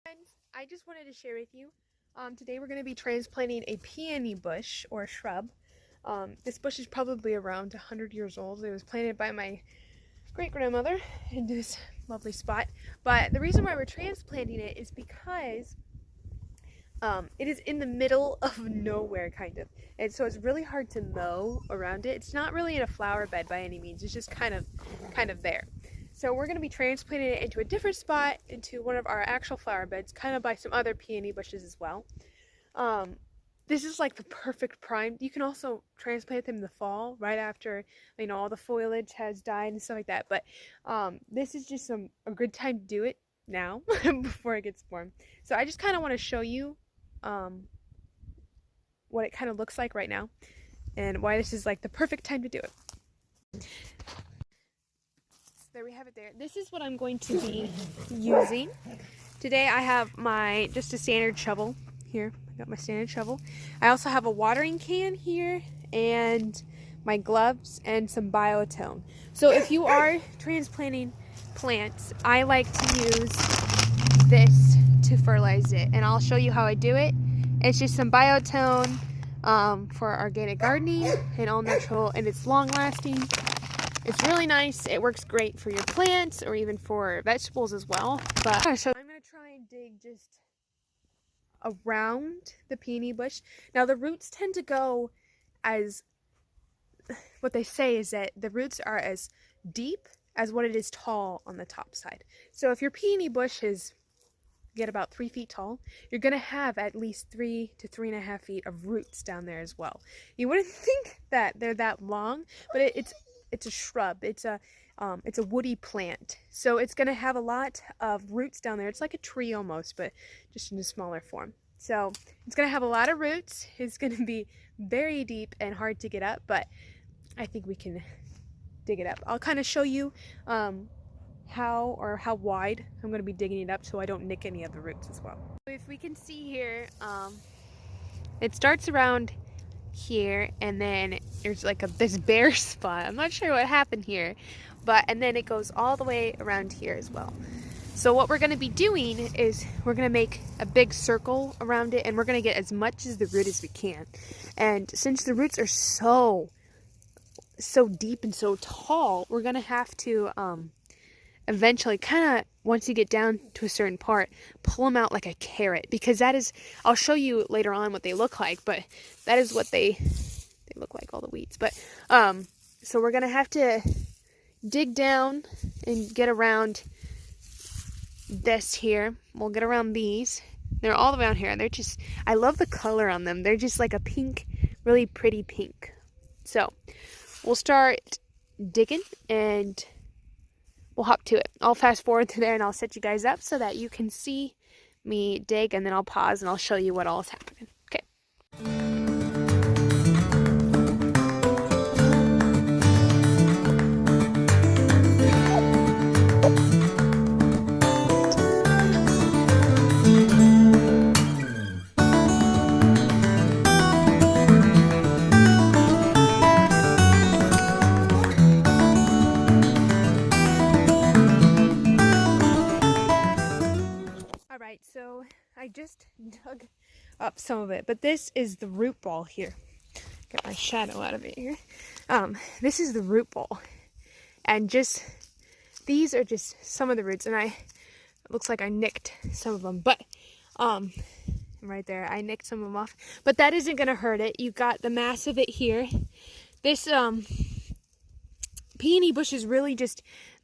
Friends, I just wanted to share with you, today we're going to be transplanting a peony bush or shrub. This bush is probably around 100 years old. It was planted by my great-grandmother in this lovely spot. But the reason why we're transplanting it is because it is in the middle of nowhere, kind of. And so it's really hard to mow around it. It's not really in a flower bed by any means. It's just kind of there. So we're going to be transplanting it into a different spot, into one of our actual flower beds, kind of by some other peony bushes as well. This is like the perfect prime. You can also transplant them in the fall, right after, you know, all the foliage has died and stuff like that. But this is just a good time to do it now, before it gets warm. So I just kind of want to show you what it kind of looks like right now, and why this is like the perfect time to do it. There we have it there. This is what I'm going to be using. Today I have just a standard shovel here. I got my standard shovel. I also have a watering can here and my gloves and some biotone. So if you are transplanting plants, I like to use this to fertilize it, and I'll show you how I do it. It's just some biotone for organic gardening and all natural, and it's long lasting. It's really nice. It works great for your plants or even for vegetables as well. But so I'm going to try and dig just around the peony bush. Now the roots tend to go what they say is that the roots are as deep as what it is tall on the top side. So if your peony bush get about 3 feet tall, you're going to have at least 3 to 3.5 feet of roots down there as well. You wouldn't think that they're that long, but it's a shrub. It's a woody plant. So it's going to have a lot of roots down there. It's like a tree almost, but just in a smaller form. So it's going to have a lot of roots. It's going to be very deep and hard to get up, but I think we can dig it up. I'll kind of show you how wide I'm going to be digging it up so I don't nick any of the roots as well. So if we can see here, it starts around here, and then there's like this bare spot. I'm not sure what happened here, and then it goes all the way around here as well. So what we're going to be doing is we're going to make a big circle around it, and we're going to get as much as the root as we can. And since the roots are so deep and so tall, we're going to have to eventually, kind of once you get down to a certain part, pull them out like a carrot, because I'll show you later on what they look like, but that is what they look like, all the weeds. But so we're gonna have to dig down and get around this here. We'll get around these. They're all around here. I love the color on them. They're just like a pink, really pretty pink. So we'll start digging and we'll hop to it. I'll fast forward to there and I'll set you guys up so that you can see me dig, and then I'll pause and I'll show you what all is happening. Okay. So I just dug up some of it, but this is the root ball here. Get my shadow out of it here. This is the root ball, and these are just some of the roots, and it looks like I nicked some of them, but right there, I nicked some of them off, but that isn't gonna hurt it. You got the mass of it here. This peony bush is really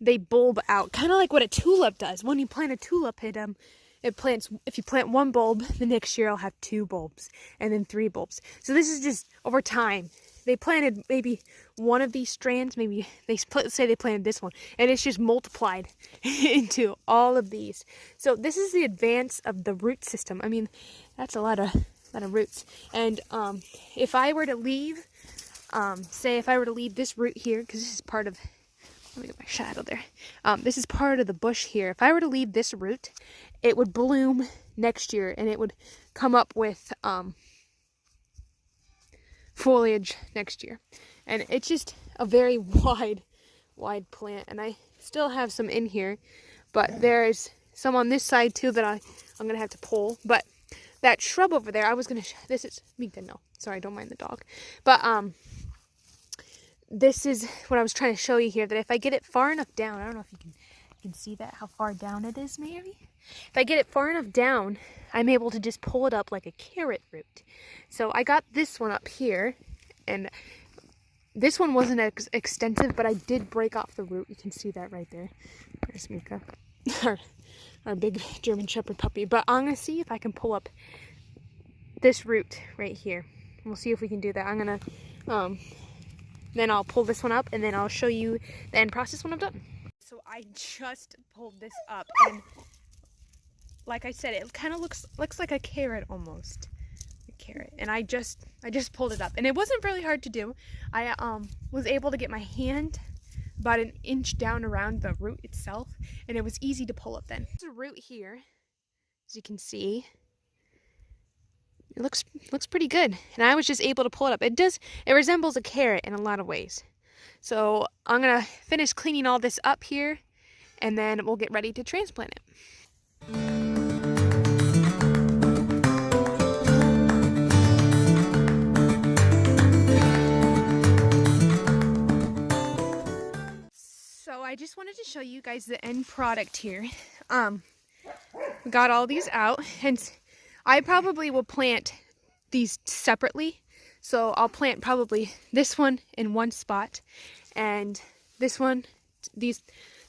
they bulb out, kind of like what a tulip does. When you plant a tulip, if you plant one bulb, the next year I'll have 2 bulbs, and then 3 bulbs. So this is just over time. They planted maybe one of these strands, maybe say they planted this one, and it's just multiplied into all of these. So this is the advance of the root system. I mean, that's a lot of roots. And if I were to leave, if I were to leave this root here, because this is part of, let me get my shadow there. This is part of the bush here. If I were to leave this root, it would bloom next year, and it would come up with foliage next year. And it's just a very wide plant, and I still have some in here, but there's some on this side too that I'm gonna have to pull. But that shrub over there, I was gonna. This is Mika. No, sorry, don't mind the dog. But this is what I was trying to show you here. That if I get it far enough down, I don't know if you can see that how far down it is, maybe. If I get it far enough down, I'm able to just pull it up like a carrot root. So I got this one up here, and this one wasn't as extensive, but I did break off the root. You can see that right there. There's Mika, our big German Shepherd puppy. But I'm gonna see if I can pull up this root right here. We'll see if we can do that. I'm gonna, then I'll pull this one up, and then I'll show you the end process when I'm done. So I just pulled this up, and like I said, it kind of looks like a carrot almost. A carrot. And I just pulled it up. And it wasn't really hard to do. I was able to get my hand about an inch down around the root itself, and it was easy to pull up then. There's a root here, as you can see. It looks pretty good. And I was just able to pull it up. It resembles a carrot in a lot of ways. So I'm gonna finish cleaning all this up here, and then we'll get ready to transplant it. So I just wanted to show you guys the end product here. We got all these out, and I probably will plant these separately. So I'll plant probably this one in one spot, and this one, these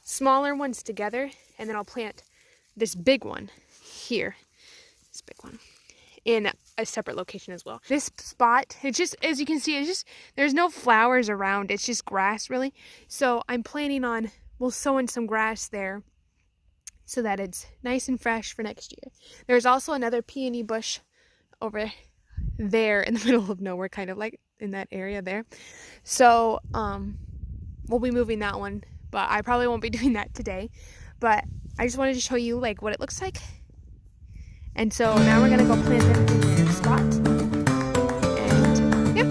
smaller ones together, and then I'll plant this big one here, this big one, in a separate location as well. This spot, it's just, as you can see, it's just, there's no flowers around, it's just grass really. So I'm planning on, we'll sow in some grass there so that it's nice and fresh for next year. There's also another peony bush over there in the middle of nowhere, kind of like in that area there. So we'll be moving that one, but I probably won't be doing that today. But I just wanted to show you like what it looks like. And so now we're gonna go plant them in their spot. And yeah.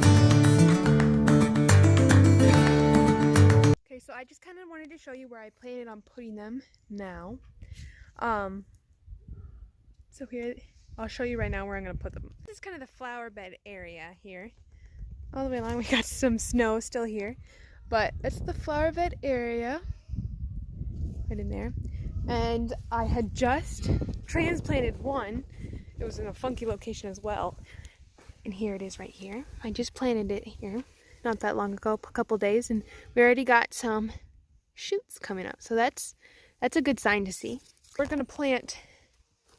Okay, so I just kind of wanted to show you where I planned on putting them now. So here, I'll show you right now where I'm gonna put them. This is kind of the flower bed area here. All the way along, we got some snow still here, but it's the flower bed area right in there. And I had just transplanted one. It was in a funky location as well. And here it is right here. I just planted it here not that long ago, a couple days, and we already got some shoots coming up. So that's a good sign to see. We're gonna plant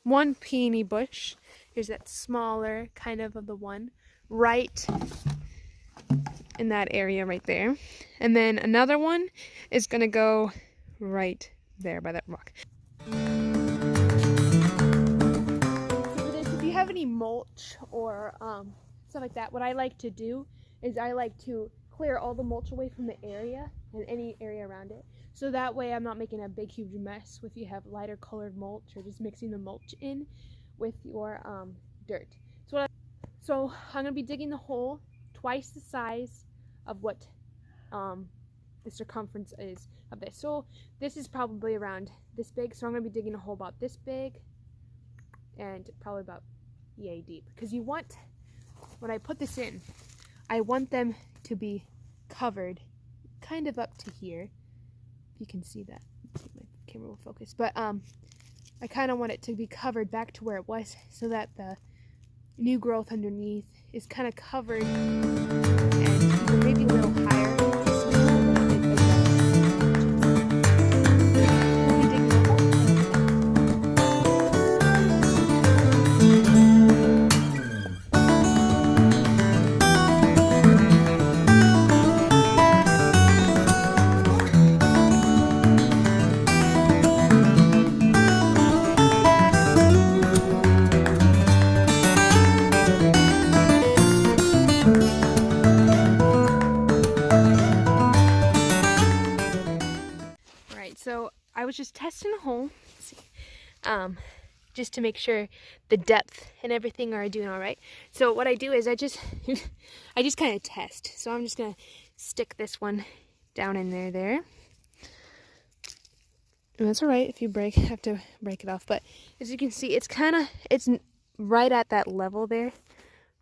one peony bush. Here's that smaller kind of the one right in that area right there. And then another one is gonna go right there by that rock. So for this, if you have any mulch or stuff like that, what I like to do is I like to clear all the mulch away from the area and any area around it. So that way I'm not making a big huge mess if you have lighter colored mulch or just mixing the mulch in with your dirt. So I'm gonna be digging the hole twice the size of what the circumference is of this. So this is probably around this big, so I'm gonna be digging a hole about this big and probably about yay deep, because you want, when I put this in, I want them to be covered kind of up to here. If you can see that, my camera will focus, but I kind of want it to be covered back to where it was so that the new growth underneath is kind of covered and even maybe a little higher. So I was just testing a hole, just to make sure the depth and everything are doing all right. So what I do is I just kind of test. So I'm just gonna stick this one down in there, And that's all right if you have to break it off. But as you can see, it's right at that level there,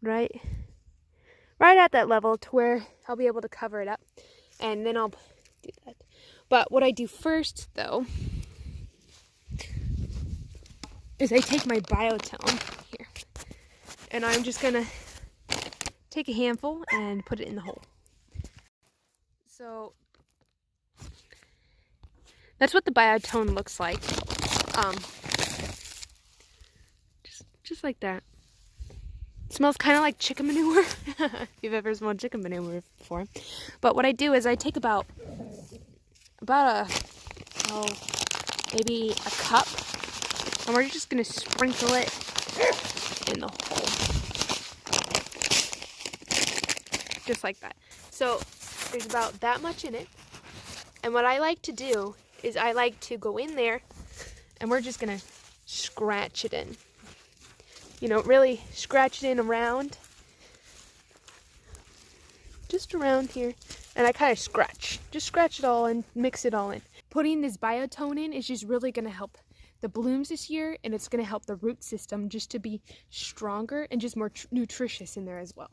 right at that level to where I'll be able to cover it up, and then I'll do that. But what I do first, though, is I take my biotone here, and I'm just gonna take a handful and put it in the hole. So that's what the biotone looks like. Just like that. It smells kind of like chicken manure, if you've ever smelled chicken manure before. But what I do is I take about maybe a cup, and we're just gonna sprinkle it in the hole, just like that. So there's about that much in it, and what I like to do is I like to go in there, and we're just gonna scratch it in. You know, really scratch it in around, just around here, and I kind of just scratch it all and mix it all in. Putting this biotone in is just really going to help the blooms this year, and it's going to help the root system just to be stronger and just more nutritious in there as well.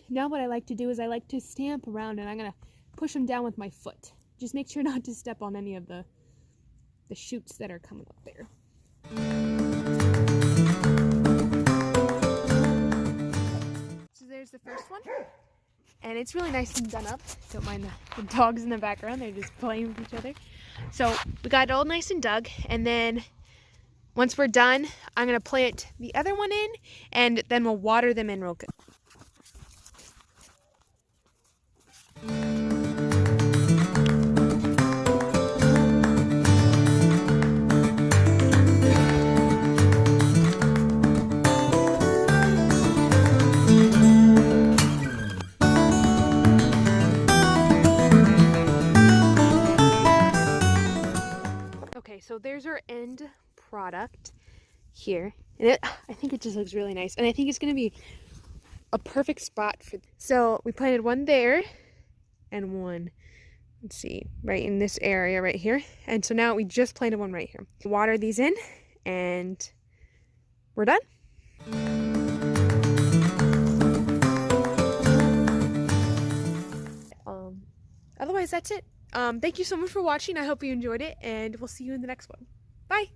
Now what I like to do is I like to stamp around, and I'm going to push them down with my foot. Just make sure not to step on any of the shoots that are coming up there. So there's the first one, and it's really nice and done up. Don't mind the dogs in the background, they're just playing with each other. So we got it all nice and dug, and then once we're done, I'm going to plant the other one in, and then we'll water them in real good. Okay, so there's our end product here, and I think it just looks really nice, and I think it's going to be a perfect spot for. So we planted one there, and one, let's see, right in this area right here, and so now we just planted one right here. Water these in, and we're done. Otherwise, that's it. Thank you so much for watching. I hope you enjoyed it, and we'll see you in the next one. Bye!